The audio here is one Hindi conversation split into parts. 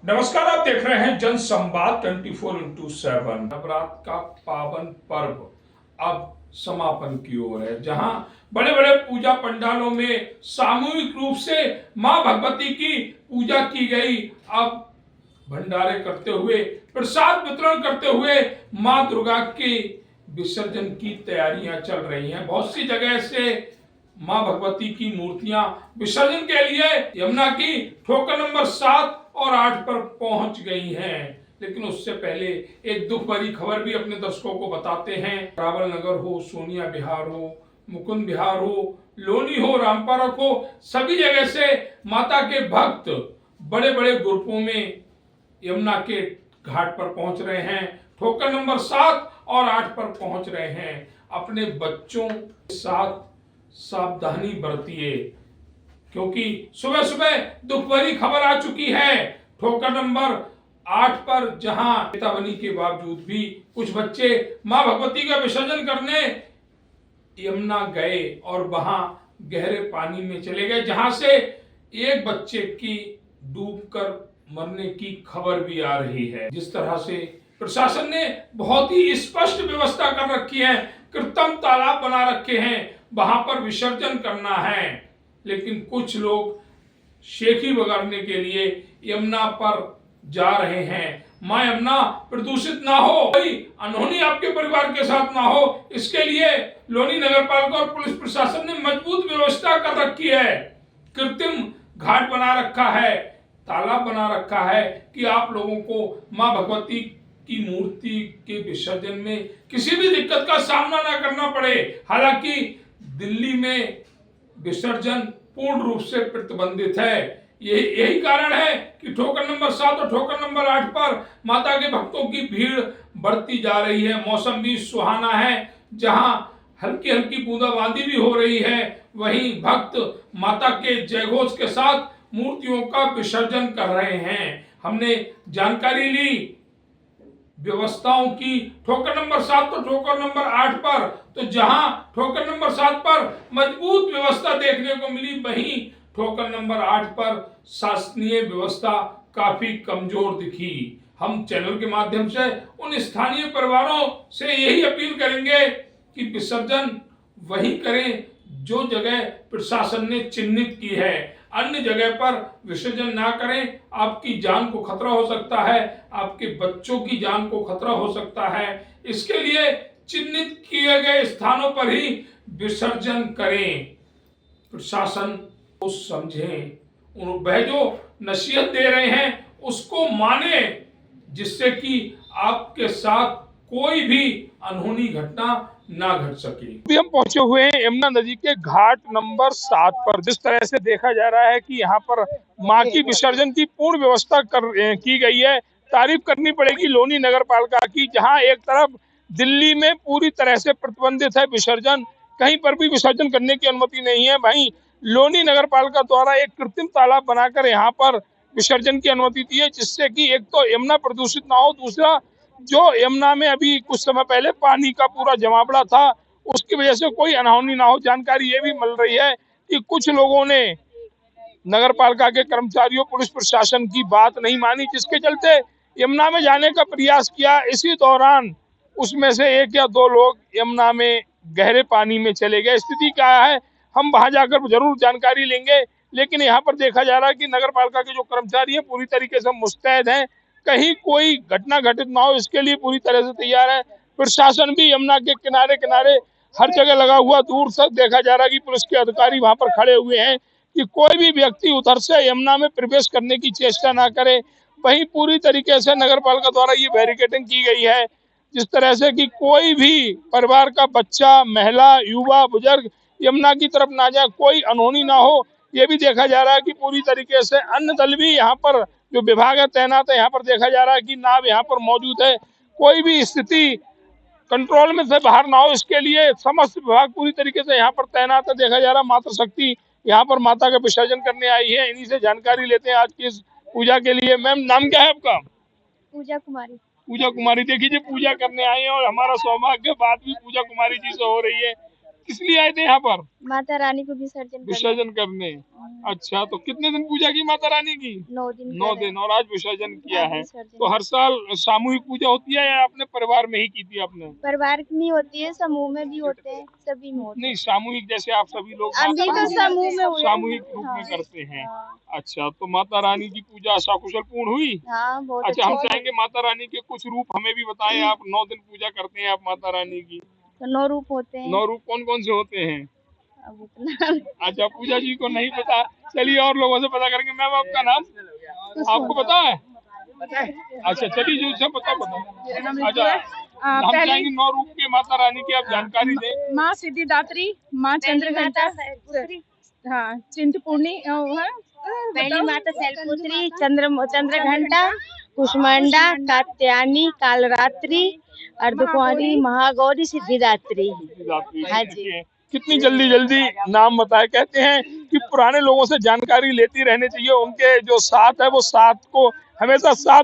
नमस्कार, आप देख रहे हैं जन संवाद 24x7। नवरात्र का पावन पर्व अब समापन की ओर है, जहां बड़े बड़े पूजा पंडालों में सामूहिक रूप से मां भगवती की पूजा की गई। अब भंडारे करते हुए, प्रसाद वितरण करते हुए मां दुर्गा के विसर्जन की तैयारियां चल रही हैं। बहुत सी जगह से मां भगवती की मूर्तियां विसर्जन के लिए यमुना की ठोकर नंबर 7 और 8 पर पहुंच गई हैं। लेकिन उससे पहले एक दुख भरी खबर भी अपने दर्शकों को बताते हैं। रावल नगर हो, सोनिया विहार हो, मुकुंद विहार हो, लोनी हो, रामपारक हो, सभी जगह से माता के भक्त बड़े बड़े ग्रुपों में यमुना के घाट पर पहुंच रहे हैं। ठोकर नंबर 7 और 8 पर पहुंच रहे हैं। अपने बच्चों के साथ सावधानी बरतिए, क्योंकि सुबह सुबह दुख भरी खबर आ चुकी है। ठोकर नंबर 8 पर जहां चेतावनी के बावजूद भी कुछ बच्चे मां भगवती का विसर्जन करने यमुना गए और वहां गहरे पानी में चले गए, जहां से एक बच्चे की डूबकर मरने की खबर भी आ रही है। जिस तरह से प्रशासन ने बहुत ही स्पष्ट व्यवस्था कर रखी है, कृत्रिम तालाब बना रखे हैं, वहां पर विसर्जन करना है, लेकिन कुछ लोग शेखी बगाड़ने के लिए यमुना पर जा रहे हैं। मां यमुना प्रदूषित ना हो, कोई अनहोनी आपके परिवार के साथ ना हो, इसके लिए लोनी नगर पालिका और पुलिस प्रशासन ने मजबूत व्यवस्था कर रखी है। कृत्रिम घाट बना रखा है, तालाब बना रखा है कि आप लोगों को मां भगवती की मूर्ति के विसर्जन में किसी भी दिक्कत का सामना ना करना पड़े। हालांकि दिल्ली में विसर्जन पूर्ण रूप से प्रतिबंधित है। यही कारण है कि ठोकर नंबर 7 और ठोकर नंबर 8 पर माता के भक्तों की भीड़ बढ़ती जा रही है। मौसम भी सुहाना है, जहां हल्की हल्की बूंदाबांदी भी हो रही है। वहीं भक्त माता के जयघोष के साथ मूर्तियों का विसर्जन कर रहे हैं। हमने जानकारी ली व्यवस्थाओं की ठोकर नंबर 7 और ठोकर नंबर 8 पर, तो जहां ठोकर नंबर 7 पर मजबूत व्यवस्था देखने को मिली, वहीं ठोकर नंबर 8 पर शासकीय व्यवस्था काफी कमजोर दिखी। हम चैनल के माध्यम से उन स्थानीय परिवारों से यही अपील करेंगे कि विसर्जन वही करें जो जगह प्रशासन ने चिन्हित की है। अन्य जगह पर विसर्जन ना करें, आपकी जान को खतरा हो सकता है, आपके बच्चों की जान को खतरा हो सकता है। इसके लिए चिन्हित किए गए स्थानों पर ही विसर्जन करें। प्रशासन को समझें, वह जो नसीहत दे रहे हैं उसको माने, जिससे कि आपके साथ कोई भी अनहोनी घटना ना घट सके। अभी हम पहुंचे हुए हैं यमुना नदी के घाट नंबर 7 पर। जिस तरह से देखा जा रहा है कि यहाँ पर मां की विसर्जन की पूर्ण व्यवस्था की गई है। तारीफ करनी पड़ेगी लोनी नगर पालिका की, जहां एक तरफ दिल्ली में पूरी तरह से प्रतिबंधित है विसर्जन, कहीं पर भी विसर्जन करने की अनुमति नहीं है। वहीं लोनी नगर पालिका द्वारा एक कृत्रिम तालाब बनाकर यहाँ पर विसर्जन की अनुमति दी है, जिससे कि एक तो यमुना प्रदूषित ना हो, दूसरा जो यमुना में अभी कुछ समय पहले पानी का पूरा जमावड़ा था, उसकी वजह से कोई अनहोनी ना हो। जानकारी ये भी मिल रही है कि कुछ लोगों ने नगर पालिका के कर्मचारियों, पुलिस प्रशासन की बात नहीं मानी, जिसके चलते यमुना में जाने का प्रयास किया। इसी दौरान उसमें से 1 या 2 लोग यमुना में गहरे पानी में चले गए। स्थिति क्या है हम वहां जाकर जरूर जानकारी लेंगे, लेकिन यहाँ पर देखा जा रहा है कि नगर पालिका के जो कर्मचारी हैं पूरी तरीके से मुस्तैद हैं, कहीं कोई घटना घटित ना हो इसके लिए पूरी तरह से तैयार है। प्रशासन भी यमुना के किनारे किनारे हर जगह लगा हुआ, दूर से देखा जा रहा है कि पुलिस के अधिकारी वहां पर खड़े हुए हैं कि कोई भी व्यक्ति उधर से यमुना में प्रवेश करने की चेष्टा ना करे। वहीं पूरी तरीके से नगर पालिका द्वारा ये बैरिकेडिंग की गई है, जिस तरह से कि कोई भी परिवार का बच्चा, महिला, युवा, बुजुर्ग यमुना की तरफ ना जाए, कोई अनहोनी ना हो। ये भी देखा जा रहा है कि पूरी तरीके से अन्य दल भी यहाँ पर जो विभाग है तैनात है। यहाँ पर देखा जा रहा है कि नाव यहाँ पर मौजूद है, कोई भी स्थिति कंट्रोल में से बाहर ना हो, इसके लिए समस्त विभाग पूरी तरीके से यहाँ पर तैनात है। देखा जा रहा है मातृशक्ति यहाँ पर माता का विसर्जन करने आई है। इन्हीं से जानकारी लेते हैं आज की इस पूजा के लिए। मैम, नाम क्या है आपका? पूजा कुमारी। पूजा कुमारी, देखिए जी पूजा करने आए हैं और हमारा सौभाग्य बात भी पूजा कुमारी जी से हो रही है। किस लिए आए थे यहाँ पर? माता रानी को विसर्जन करने। अच्छा, तो कितने दिन पूजा की माता रानी की? 9 दिन 9 पहले दिन, और आज विसर्जन किया आज है। विसर्जन। तो हर साल सामूहिक पूजा होती है या अपने परिवार में ही की थी आपने? परिवार में होती है, समूह में भी होते हैं, सभी में होते नहीं, हैं। सामूहिक जैसे आप सभी लोग अभी माता तो रानी समूह में हुए। सामूहिक रूप में हाँ, करते हैं। हाँ, अच्छा, तो माता रानी की पूजा सकुशल पूर्ण हुई? हाँ, बहुत अच्छा, हम अच्छे से। चाहेंगे माता रानी के कुछ रूप हमें भी बताएं। आप 9 दिन पूजा करते हैं आप माता रानी की, तो 9 रूप होते हैं। 9 रूप कौन कौन से होते हैं? अब उतना अच्छा, पूजा जी को नहीं पता, चलिए और लोगों से पता करेंगे। मैम, आपका नाम आपको पता है? अच्छा, चलिए जो सब पता अच्छा, हम पहले चाहेंगे 9 रूप के माता रानी की आप जानकारी दें। माँ सिद्धिदात्री, माँ चंद्रघंटा, हाँ चिंतपूर्णी पहली माता शैलपुत्री, चंद्रघंटा, कुष्मांडा, कात्यायनी, कालरात्रि, अर्धकुंवारी, महागौरी, सिद्धिदात्री। हाँ जी। कितनी जल्दी जल्दी नाम बताए। कहते हैं कि पुराने लोगों से जानकारी लेती रहनी चाहिए, उनके जो साथ है वो साथ को हमेशा साथ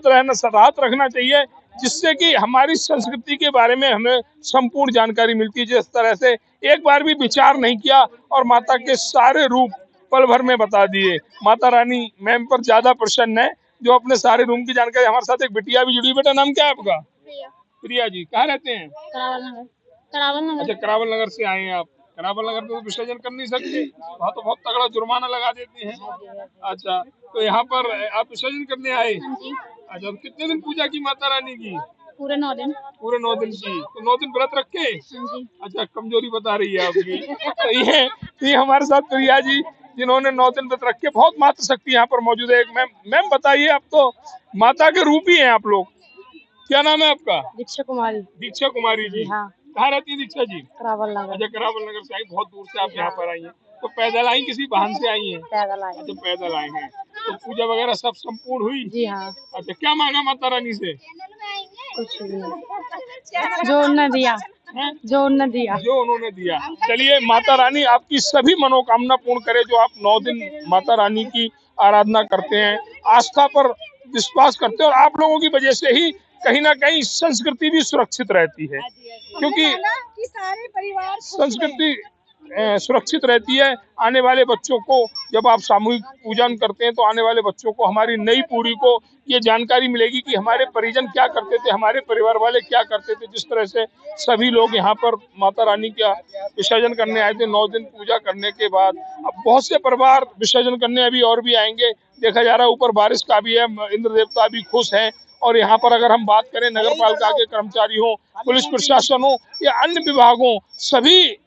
रखना चाहिए, जिससे कि हमारी संस्कृति के बारे में हमें संपूर्ण जानकारी मिलती है। जिस तरह से एक बार भी विचार नहीं किया और माता के सारे रूप पल भर में बता दिए। माता रानी मैम पर ज्यादा प्रसन्न है जो अपने सारे रूम की जानकारी। हमारे साथ एक बिटिया भी जुड़ी। बेटा, नाम क्या है आपका? प्रिया जी। कहाँ रहते हैं? करावल नगर। अच्छा, करावल नगर से आए हैं आप। करावल नगर में तो विसर्जन कर नहीं सकते, वहाँ तो बहुत तगड़ा जुर्माना लगा देते हैं। अच्छा, तो यहाँ पर आप विसर्जन करने आए? अच्छा, तो कितने दिन पूजा की माता रानी की? पूरे 9 दिन। पूरे 9 दिन की। तो 9 दिन व्रत रख के? अच्छा, कमजोरी बता रही है आपकी। तो ये हमारे साथ प्रिया जी, जिन्होंने 9 दिन व्रत रख के, बहुत मातृशक्ति यहाँ पर मौजूद है। एक मैम बताइए, आप तो माता के रूप ही हैं आप लोग। क्या नाम है आपका? दीक्षा कुमारी। दीक्षा कुमारी जी। हाँ। कहाँ रहती है दीक्षा जी? करावल नगर। अच्छा, करावल नगर से आई, बहुत दूर से आप यहाँ पर आई हैं। तो पैदल आई, किसी वाहन से आई हैं? पैदल आए। अच्छा, पैदल आए हैं। तो पूजा वगैरह सब संपूर्ण हुई? जी हाँ। अच्छा, क्या मांगा माता रानी से? कुछ नहीं, जो उन्होंने दिया, जो उन्होंने दिया। जो उन्होंने दिया। चलिए, माता रानी आपकी सभी मनोकामना पूर्ण करे। जो आप 9 दिन माता रानी की आराधना करते हैं, आस्था पर विश्वास करते हैं, और आप लोगों की वजह से ही कहीं ना कहीं संस्कृति भी सुरक्षित रहती है, क्योंकि सारे परिवार संस्कृति सुरक्षित रहती है। आने वाले बच्चों को जब आप सामूहिक पूजन करते हैं तो आने वाले बच्चों को, हमारी नई पीढ़ी को ये जानकारी मिलेगी कि हमारे परिजन क्या करते थे, हमारे परिवार वाले क्या करते थे। जिस तरह से सभी लोग यहाँ पर माता रानी का विसर्जन करने आए थे 9 दिन पूजा करने के बाद। अब बहुत से परिवार विसर्जन करने अभी और भी आएंगे। देखा जा रहा है ऊपर बारिश का भी है, इंद्र देवता भी खुश हैं। और यहाँ पर अगर हम बात करें नगर पालिका के कर्मचारी हो, पुलिस प्रशासन हो या अन्य विभागों, सभी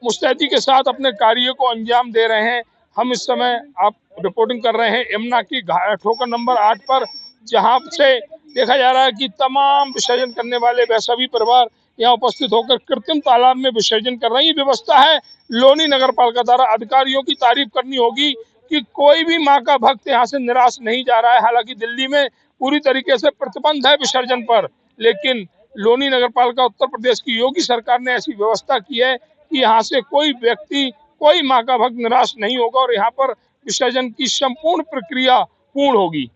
मुस्तैदी के साथ अपने कार्य को अंजाम दे रहे हैं। हम इस समय आप रिपोर्टिंग कर रहे हैं यमुना की ठोकर नंबर 8 पर, जहां से देखा जा रहा है कि तमाम विसर्जन करने वाले वह सभी परिवार यहाँ उपस्थित होकर कृत्रिम तालाब में विसर्जन कर रहे हैं। ये व्यवस्था है लोनी नगर पालिका द्वारा। अधिकारियों की तारीफ करनी होगी कि कोई भी माँ का भक्त यहाँ से निराश नहीं जा रहा है। हालांकि दिल्ली में पूरी तरीके से प्रतिबंध है विसर्जन पर, लेकिन लोनी नगर पालिका उत्तर प्रदेश की योगी सरकार ने ऐसी व्यवस्था की है कि यहाँ से कोई व्यक्ति, कोई माँ का भक्त निराश नहीं होगा और यहाँ पर विसर्जन की संपूर्ण प्रक्रिया पूर्ण होगी।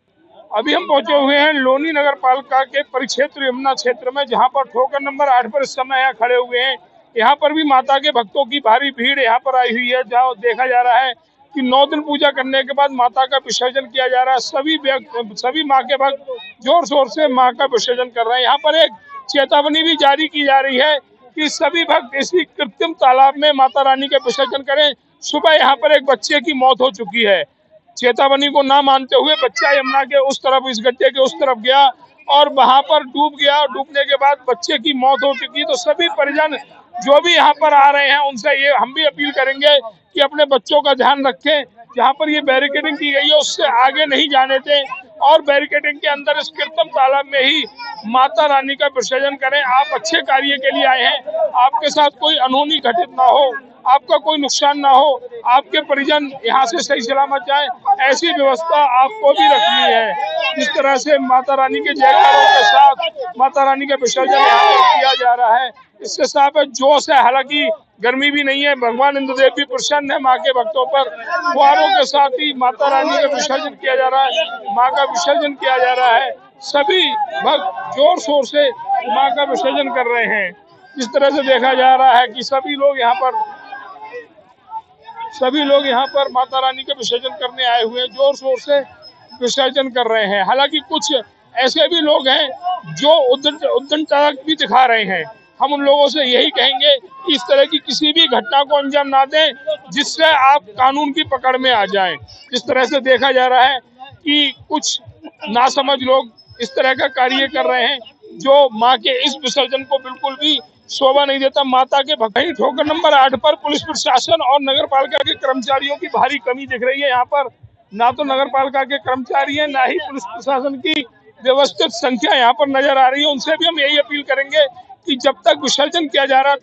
अभी हम पहुंचे हुए हैं लोनी नगर पालिका के परिक्षेत्र यमुना क्षेत्र में, जहाँ पर ठोकर नंबर 8 पर इस समय यहाँ खड़े हुए हैं। यहाँ पर भी माता के भक्तों की भारी भीड़ यहाँ पर आई हुई है, जहाँ देखा जा रहा है कि 9 दिन पूजा करने के बाद माता का विसर्जन किया जा रहा है। सभी माँ के भक्त जोर शोर से माँ का विसर्जन कर रहे हैं। यहाँ पर एक चेतावनी भी जारी की जा रही है कि सभी भक्त इसी कृत्रिम तालाब में माता रानी का विसर्जन करें। सुबह यहाँ पर एक बच्चे की मौत हो चुकी है। चेतावनी को ना मानते हुए बच्चा यमुना के उस तरफ, इस गड्ढे के उस तरफ गया और वहां पर डूब गया। डूबने के बाद बच्चे की मौत हो चुकी। तो सभी परिजन जो भी यहाँ पर आ रहे हैं उनसे ये हम भी अपील करेंगे कि अपने बच्चों का ध्यान रखें। जहाँ पर ये बैरिकेडिंग की गई है उससे आगे नहीं जाने दें और बैरिकेडिंग के अंदर इस कृत्रिम तालाब में ही माता रानी का विसर्जन करें। आप अच्छे कार्य के लिए आए हैं, आपके साथ कोई अनहोनी घटित ना हो, आपका कोई नुकसान ना हो, आपके परिजन यहाँ से सही सलामत जाए, ऐसी व्यवस्था आपको भी रखनी है। जिस तरह से माता रानी के जयकारों के साथ माता रानी का विसर्जन यहाँ पर किया जा रहा है, इससे साफ है जोश है। हालांकि गर्मी भी नहीं है, भगवान इंद्रदेव भी प्रसन्न है माँ के भक्तों पर। फुहारों के साथ ही माता रानी का विसर्जन किया जा रहा है, माँ का विसर्जन किया जा रहा है। सभी भक्त जोर शोर से माँ का विसर्जन कर रहे हैं। इस तरह से देखा जा रहा है कि सभी लोग यहाँ पर सभी लोग यहाँ पर माता रानी का विसर्जन करने आए हुए हैं, जोर शोर से विसर्जन कर रहे हैं। हालांकि कुछ ऐसे भी लोग हैं जो उद्दंडता भी दिखा रहे हैं। हम उन लोगों से यही कहेंगे कि इस तरह की किसी भी घटना को अंजाम ना दें जिससे आप कानून की पकड़ में आ जाएं। जिस तरह से देखा जा रहा है कि कुछ नासमझ लोग इस तरह का कार्य कर रहे हैं जो माँ के इस विसर्जन को बिल्कुल भी शोभा नहीं देता। माता के भक्त ठोकर नंबर 8 पर पुलिस प्रशासन और नगर पालिका के कर्मचारियों की भारी कमी दिख रही है। यहाँ पर ना तो नगर पालिका के कर्मचारी हैं, ना ही पुलिस प्रशासन की व्यवस्थित संख्या यहाँ पर नजर आ रही है। उनसे भी हम यही अपील करेंगे कि जब तक विसर्जन किया जा रहा है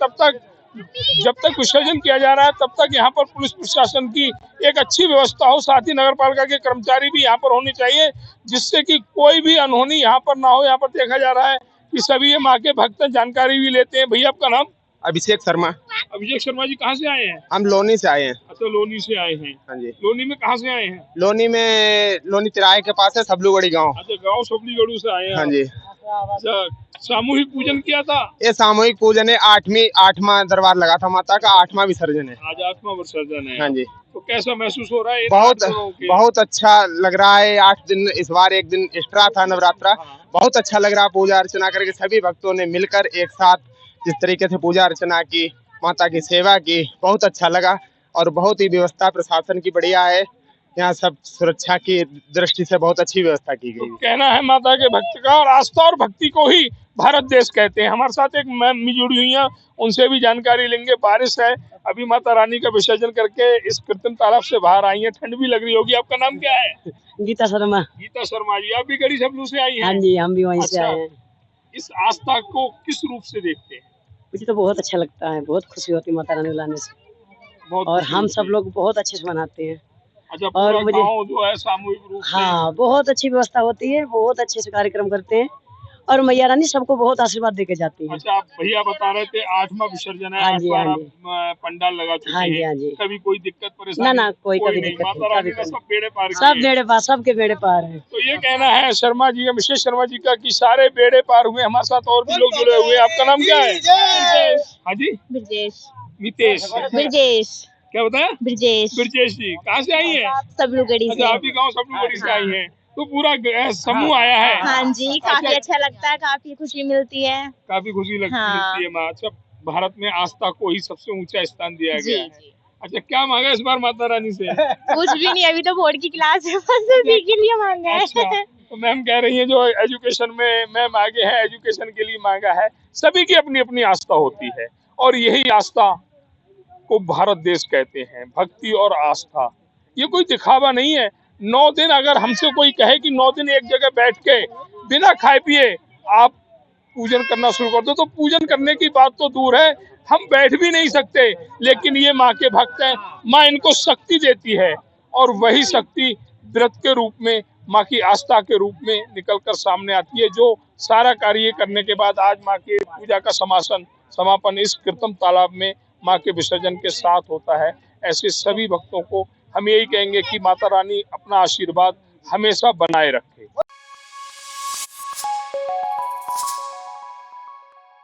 तब तक यहाँ पर पुलिस प्रशासन की एक अच्छी व्यवस्था हो, साथ ही नगर पालिका के कर्मचारी भी यहाँ पर होने चाहिए जिससे कि कोई भी अनहोनी यहाँ पर ना हो। यहाँ पर देखा जा रहा है कि सभी ये माँ के भक्त जानकारी भी लेते हैं। भैया आपका नाम? अभिषेक शर्मा। अभिषेक शर्मा जी, कहाँ से आए हैं? हम लोनी से आए हैं। अच्छा, लोनी से आए हैं। हाँ जी। लोनी में कहाँ से आए हैं? लोनी तिराहे के पास है सबलूगढ़ी गांव। अच्छा, गाँव सबलीगढ़ से आए हैं। हाँ जी। अच्छा, सामूहिक पूजन किया था? ये सामूहिक पूजन है, आठवां दरबार लगा था माता का, 8वां विसर्जन है। आज 8वां विसर्जन है। हाँ जी। तो कैसा महसूस हो रहा है? बहुत अच्छा लग रहा है। 8 दिन, इस बार एक दिन एक्स्ट्रा था नवरात्रा। बहुत अच्छा लग रहा है। पूजा अर्चना करके सभी भक्तों ने मिलकर एक साथ जिस तरीके से पूजा अर्चना की, माता की सेवा की, बहुत अच्छा लगा। और बहुत ही व्यवस्था प्रशासन की बढ़िया है। यहाँ सब सुरक्षा की दृष्टि से बहुत अच्छी व्यवस्था की गई। तो कहना है माता के भक्त का, और आस्था और भक्ति को ही भारत देश कहते हैं। हमारे साथ एक मैम भी जुड़ी हुई हैं, उनसे भी जानकारी लेंगे। बारिश है, अभी माता रानी का विसर्जन करके इस कृत्रिम तालाब से बाहर आई है, ठंड भी लग रही होगी। आपका नाम क्या है? गीता शर्मा। गीता शर्मा जी, आप भी गढ़ी सबलू से आई हैं? हाँ जी, हम भी वहीं से आए हैं। इस आस्था को किस रूप से देखते हैं? मुझे तो बहुत अच्छा लगता है, बहुत खुशी होती है माता रानी लाने से, और हम सब लोग बहुत अच्छे से मनाते हैं। अच्छा, और पूरा मुझे गांव जो है सामूहिक रूप से? हाँ, बहुत अच्छी व्यवस्था होती है, बहुत अच्छे से कार्यक्रम करते हैं और मैया रानी सबको बहुत आशीर्वाद देके जाती है। अच्छा, आप भैया बता रहे थे 8वां विसर्जन है। हाँ जी, 8 बार हाँ आप पंडाल लगा चुके हाँ जी, हैं। हाँ जी। कभी कोई दिक्कत परेशानी? ना कोई कभी नहीं। दिक्कत माता रानी ने सब बेड़े पार किए। सब बेड़े पार, सबके बेड़े पार है। तो ये कहना है शर्मा जी का, मिसेस शर्मा जी का, कि सारे बेड़े पार हुए। हमारे साथ और भी लोग जुड़े हुए हैं। आपका नाम क्या है? हाँ जी, ब्रजेश। मितेश। ब्रजेश। क्या बताया? ब्रजेश। ब्रजेश जी, कहाँ से आई है? सबलूगढ़ी अच्छा, आप भी गाँव सबलूगढ़ी से आई है। तो पूरा समूह आया है? हाँ जी, काफी अच्छा लगता है, काफी खुशी मिलती है। काफी खुशी मिलती है। माँ, अच्छा, भारत में आस्था को ही सबसे ऊंचा स्थान दिया गया है। अच्छा, क्या मांगा इस बार माता रानी से? कुछ भी नहीं, अभी तो बोर्ड की क्लास है, बस उसी के लिए मांगा है। अच्छा, तो मैम कह रही है जो एजुकेशन में मैम आगे है, एजुकेशन के लिए मांगा है। सभी की अपनी अपनी आस्था होती है और यही आस्था को भारत देश कहते हैं। भक्ति और आस्था, ये कोई दिखावा नहीं है। 9 दिन अगर हमसे कोई कहे कि 9 दिन एक जगह बैठ के बिना खाए पिए आप पूजन करना शुरू कर दो, तो पूजन करने की बात तो दूर है, हम बैठ भी नहीं सकते। लेकिन ये माँ के भक्त हैं, माँ इनको शक्ति देती है और वही शक्ति व्रत के रूप में, माँ की आस्था के रूप में निकलकर सामने आती है, जो सारा कार्य करने के बाद आज माँ की पूजा का समापन इस कृत्रिम तालाब में माँ के विसर्जन के साथ होता है। ऐसे सभी भक्तों को हम यही कहेंगे कि माता रानी अपना आशीर्वाद हमेशा बनाए रखे।